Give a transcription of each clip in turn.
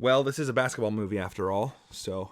Well, this is a basketball movie after all, so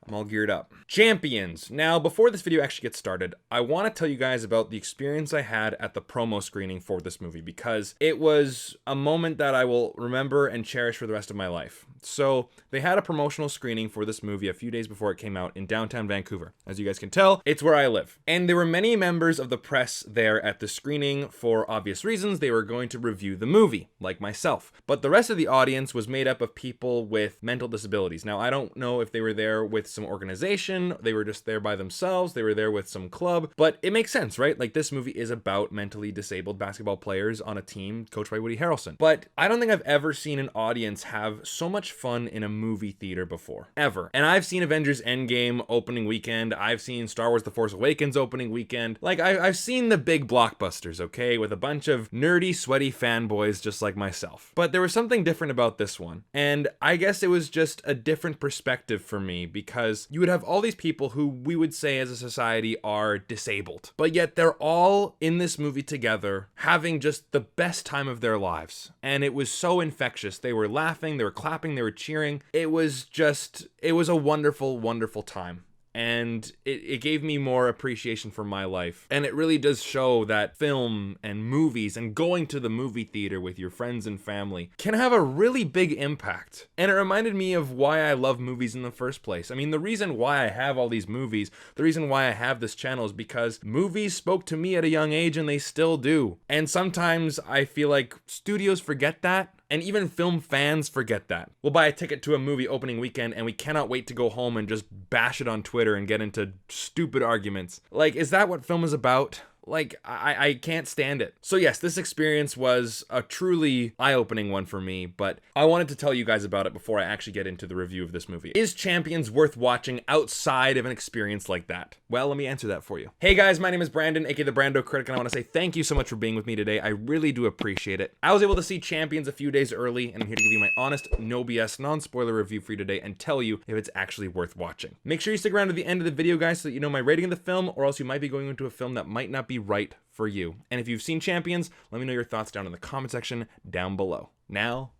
I'm all geared up. Champions. Now, before this video actually gets started, I want to tell you guys about the experience I had at the promo screening for this movie, because it was a moment that I will remember and cherish for the rest of my life. So, they had a promotional screening for this movie a few days before it came out in downtown Vancouver. As you guys can tell, it's where I live. And there were many members of the press there at the screening. For obvious reasons, they were going to review the movie, like myself. But the rest of the audience was made up of people with mental disabilities. Now, I don't know if they were there with some organization, they were just there by themselves, they were there with some club, but it makes sense, right? Like, this movie is about mentally disabled basketball players on a team coached by Woody Harrelson. But I don't think I've ever seen an audience have so much fun in a movie theater before, ever. And I've seen Avengers Endgame opening weekend, I've seen Star Wars The Force Awakens opening weekend, like I've seen the big blockbusters, okay, with a bunch of nerdy, sweaty fanboys just like myself. But there was something different about this one, and I guess it was just a different perspective for me, because you would have all these people who we would say as a society are disabled, but yet they're all in this movie together having just the best time of their lives. And it was so infectious. They were laughing, they were clapping, they were cheering. It was a wonderful, wonderful time. And it gave me more appreciation for my life. And it really does show that film and movies and going to the movie theater with your friends and family can have a really big impact. And it reminded me of why I love movies in the first place. I mean, the reason why I have all these movies, the reason why I have this channel is because movies spoke to me at a young age, and they still do. And sometimes I feel like studios forget that. And even film fans forget that. We'll buy a ticket to a movie opening weekend and we cannot wait to go home and just bash it on Twitter and get into stupid arguments. Like, is that what film is about? Like, I can't stand it. So yes, this experience was a truly eye-opening one for me, but I wanted to tell you guys about it before I actually get into the review of this movie. Is Champions worth watching outside of an experience like that? Well, let me answer that for you. Hey guys, my name is Brandon, aka the BrandoCritic, and I want to say thank you so much for being with me today. I really do appreciate it. I was able to see Champions a few days early, and I'm here to give you my honest, no BS, non-spoiler review for you today and tell you if it's actually worth watching. Make sure you stick around to the end of the video, guys, so that you know my rating of the film, or else you might be going into a film that might not be right for you. And if you've seen Champions, let me know your thoughts down in the comment section down below. Now,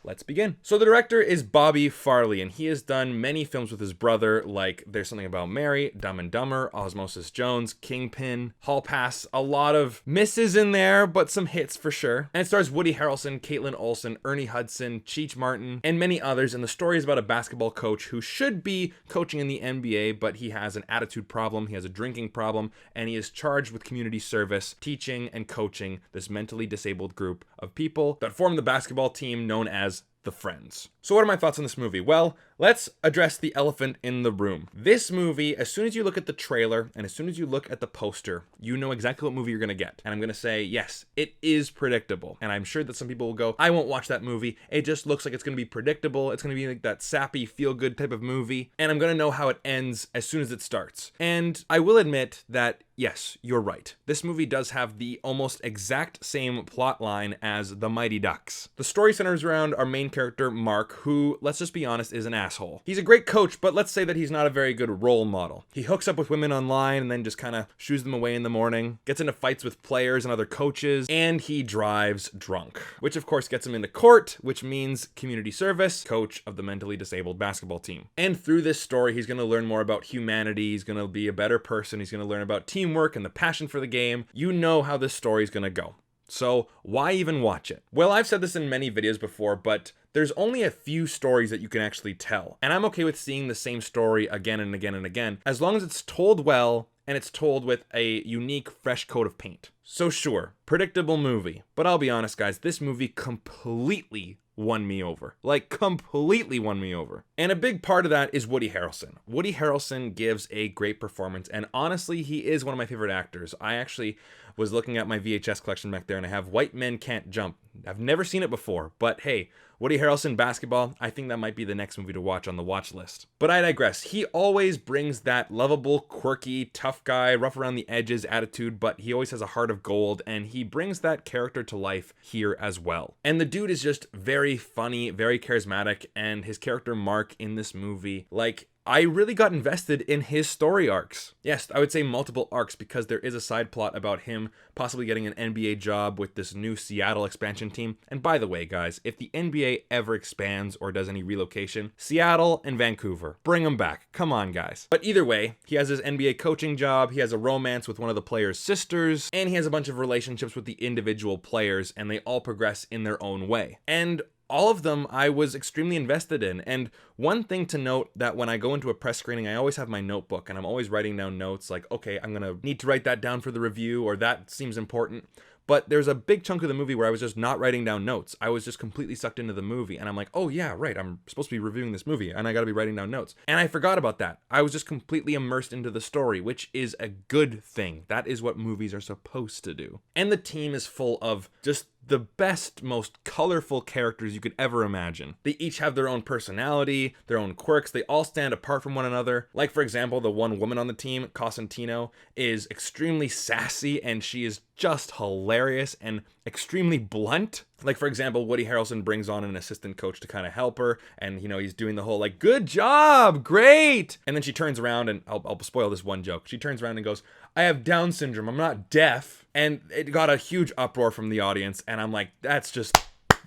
let's begin. So the director is Bobby Farrelly, and he has done many films with his brother, like There's Something About Mary, Dumb and Dumber, Osmosis Jones, Kingpin, Hall Pass. A lot of misses in there, but some hits for sure. And it stars Woody Harrelson, Kaitlin Olson, Ernie Hudson, Cheech Marin, and many others. And the story is about a basketball coach who should be coaching in the NBA, but he has an attitude problem, he has a drinking problem, and he is charged with community service, teaching and coaching this mentally disabled group of people that form the basketball team known as the Friends. So what are my thoughts on this movie? Well, let's address the elephant in the room. This movie, as soon as you look at the trailer and as soon as you look at the poster, you know exactly what movie you're gonna get. And I'm gonna say, yes, it is predictable. And I'm sure that some people will go, I won't watch that movie. It just looks like it's gonna be predictable. It's gonna be like that sappy, feel-good type of movie. And I'm gonna know how it ends as soon as it starts. And I will admit that, yes, you're right. This movie does have the almost exact same plot line as The Mighty Ducks. The story centers around our main character, Mark, who, let's just be honest, is an asshole. He's a great coach, but let's say that he's not a very good role model. He hooks up with women online and then just kind of shoos them away in the morning, gets into fights with players and other coaches, and he drives drunk, which of course gets him into court, which means community service, coach of the mentally disabled basketball team. And through this story, he's going to learn more about humanity, he's going to be a better person, he's going to learn about teamwork and the passion for the game. You know how this story is going to go. So why even watch it? Well, I've said this in many videos before, but there's only a few stories that you can actually tell. And I'm okay with seeing the same story again and again and again, as long as it's told well and it's told with a unique, fresh coat of paint. So sure, predictable movie. But I'll be honest, guys, this movie completely won me over. Like, completely won me over. And a big part of that is Woody Harrelson. Woody Harrelson gives a great performance, and honestly, he is one of my favorite actors. I actually was looking at my VHS collection back there, and I have White Men Can't Jump. I've never seen it before, but hey, Woody Harrelson basketball, I think that might be the next movie to watch on the watch list. But I digress. He always brings that lovable, quirky, tough guy, rough around the edges attitude, but he always has a heart of gold, and he brings that character to life here as well. And the dude is just very funny, very charismatic, and his character Mark in this movie, like, I really got invested in his story arcs. Yes, I would say multiple arcs, because there is a side plot about him possibly getting an NBA job with this new Seattle expansion team. And by the way, guys, if the NBA ever expands or does any relocation, Seattle and Vancouver, bring them back. Come on, guys. But either way, he has his NBA coaching job, he has a romance with one of the players' sisters, and he has a bunch of relationships with the individual players, and they all progress in their own way. And all of them I was extremely invested in. And one thing to note, that when I go into a press screening, I always have my notebook and I'm always writing down notes like, okay, I'm gonna need to write that down for the review, or that seems important. But there's a big chunk of the movie where I was just not writing down notes. I was just completely sucked into the movie, and I'm like, oh yeah, right, I'm supposed to be reviewing this movie and I gotta be writing down notes. And I forgot about that. I was just completely immersed into the story, which is a good thing. That is what movies are supposed to do. And the team is full of just the best, most colorful characters you could ever imagine. They each have their own personality, their own quirks. They all stand apart from one another. Like, for example, the one woman on the team, Cosentino, is extremely sassy, and she is just hilarious and extremely blunt. Like, for example, Woody Harrelson brings on an assistant coach to kind of help her, and he's doing the whole like, good job, great, and then she turns around, and I'll spoil this one joke. She turns around and goes, I have Down syndrome, I'm not deaf. And it got a huge uproar from the audience, and I'm like, that's just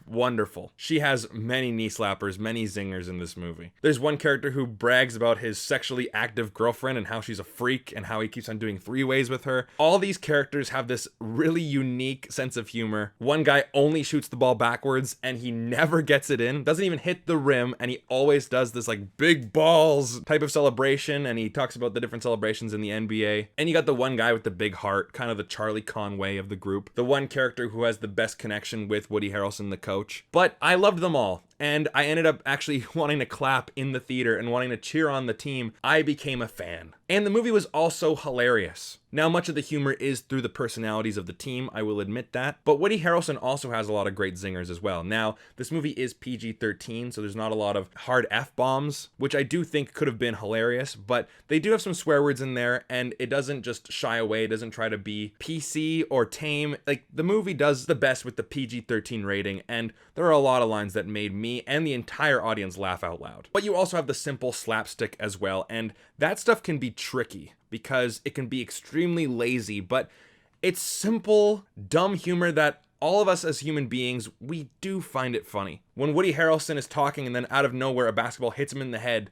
wonderful. She has many knee slappers, many zingers in this movie. There's one character who brags about his sexually active girlfriend and how she's a freak and how he keeps on doing three-ways with her. All these characters have this really unique sense of humor. One guy only shoots the ball backwards and he never gets it in, doesn't even hit the rim, and he always does this like big balls type of celebration, and he talks about the different celebrations in the NBA. And you got the one guy with the big heart, kind of the Charlie Conway of the group. The one character who has the best connection with Woody Harrelson, the coach. But I loved them all, and I ended up actually wanting to clap in the theater and wanting to cheer on the team. I became a fan. And the movie was also hilarious. Now, much of the humor is through the personalities of the team, I will admit that, but Woody Harrelson also has a lot of great zingers as well. Now, this movie is PG-13, so there's not a lot of hard F-bombs, which I do think could have been hilarious, but they do have some swear words in there, and it doesn't just shy away, it doesn't try to be PC or tame. Like, the movie does the best with the PG-13 rating, and there are a lot of lines that made me and the entire audience laugh out loud. But you also have the simple slapstick as well, and that stuff can be tricky because it can be extremely lazy, but it's simple, dumb humor that all of us as human beings, we do find it funny. When Woody Harrelson is talking and then out of nowhere a basketball hits him in the head,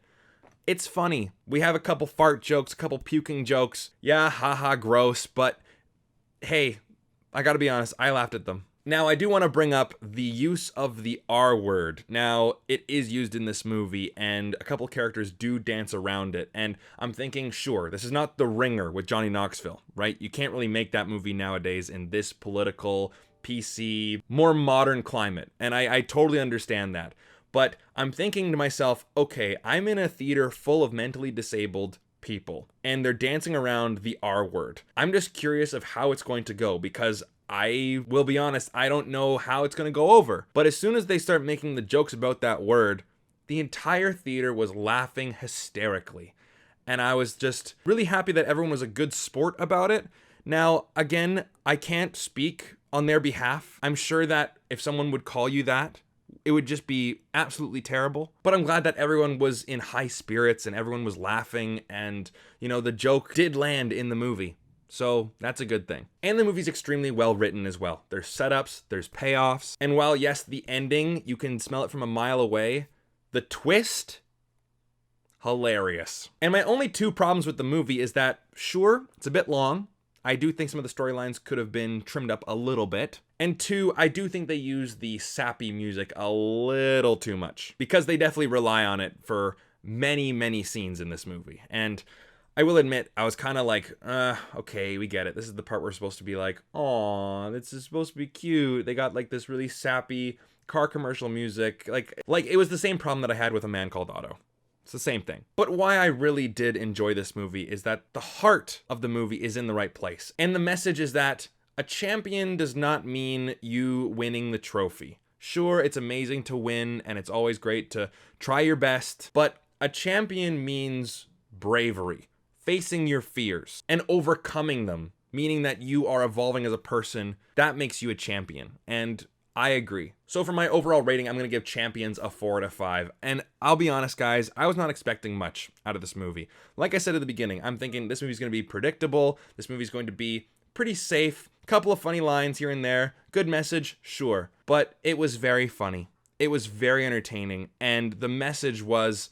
it's funny. We have a couple fart jokes, a couple puking jokes. Yeah, haha, gross, but hey, I gotta be honest, I laughed at them. Now, I do want to bring up the use of the R word. Now, it is used in this movie, and a couple characters do dance around it, and I'm thinking, sure, this is not The Ringer with Johnny Knoxville, right? You can't really make that movie nowadays in this political, PC, more modern climate, and I totally understand that. But I'm thinking to myself, okay, I'm in a theater full of mentally disabled people, and they're dancing around the R word. I'm just curious of how it's going to go, because I will be honest, I don't know how it's going to go over. But as soon as they start making the jokes about that word, the entire theater was laughing hysterically. And I was just really happy that everyone was a good sport about it. Now, again, I can't speak on their behalf. I'm sure that if someone would call you that, it would just be absolutely terrible. But I'm glad that everyone was in high spirits and everyone was laughing, and, the joke did land in the movie. So that's a good thing. And the movie's extremely well written as well. There's setups, there's payoffs, and while yes, the ending, you can smell it from a mile away, the twist, hilarious. And my only two problems with the movie is that, sure, it's a bit long. I do think some of the storylines could have been trimmed up a little bit. And two, I do think they use the sappy music a little too much, because they definitely rely on it for many, many scenes in this movie. And I will admit, I was kind of like, okay, we get it. This is the part where we're supposed to be like, aw, this is supposed to be cute. They got like this really sappy car commercial music. Like it was the same problem that I had with A Man Called Otto. It's the same thing. But why I really did enjoy this movie is that the heart of the movie is in the right place. And the message is that a champion does not mean you winning the trophy. Sure, it's amazing to win, and it's always great to try your best, but a champion means bravery. Facing your fears and overcoming them, meaning that you are evolving as a person. That makes you a champion. And I agree. So for my overall rating, I'm going to give Champions a 4 out of 5. And I'll be honest, guys, I was not expecting much out of this movie. Like I said at the beginning, I'm thinking this movie's going to be predictable. This movie's going to be pretty safe. Couple of funny lines here and there. Good message, sure. But it was very funny. It was very entertaining. And the message was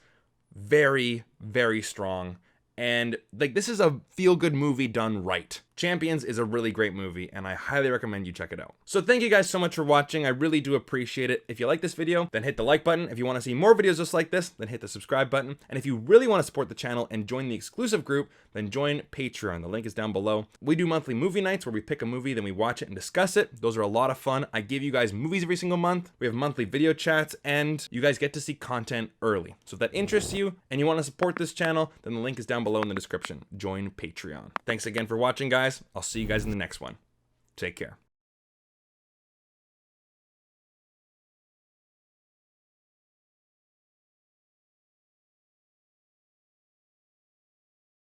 very, very strong. And like, this is a feel-good movie done right. Champions is a really great movie, and I highly recommend you check it out. So thank you guys so much for watching. I really do appreciate it. If you like this video, then hit the like button. If you want to see more videos just like this, then hit the subscribe button. And if you really want to support the channel and join the exclusive group, then join Patreon. The link is down below. We do monthly movie nights where we pick a movie, then we watch it and discuss it. Those are a lot of fun. I give you guys movies every single month. We have monthly video chats, and you guys get to see content early. So if that interests you and you want to support this channel, then the link is down below in the description. Join Patreon. Thanks again for watching, guys. I'll see you guys in the next one. Take care.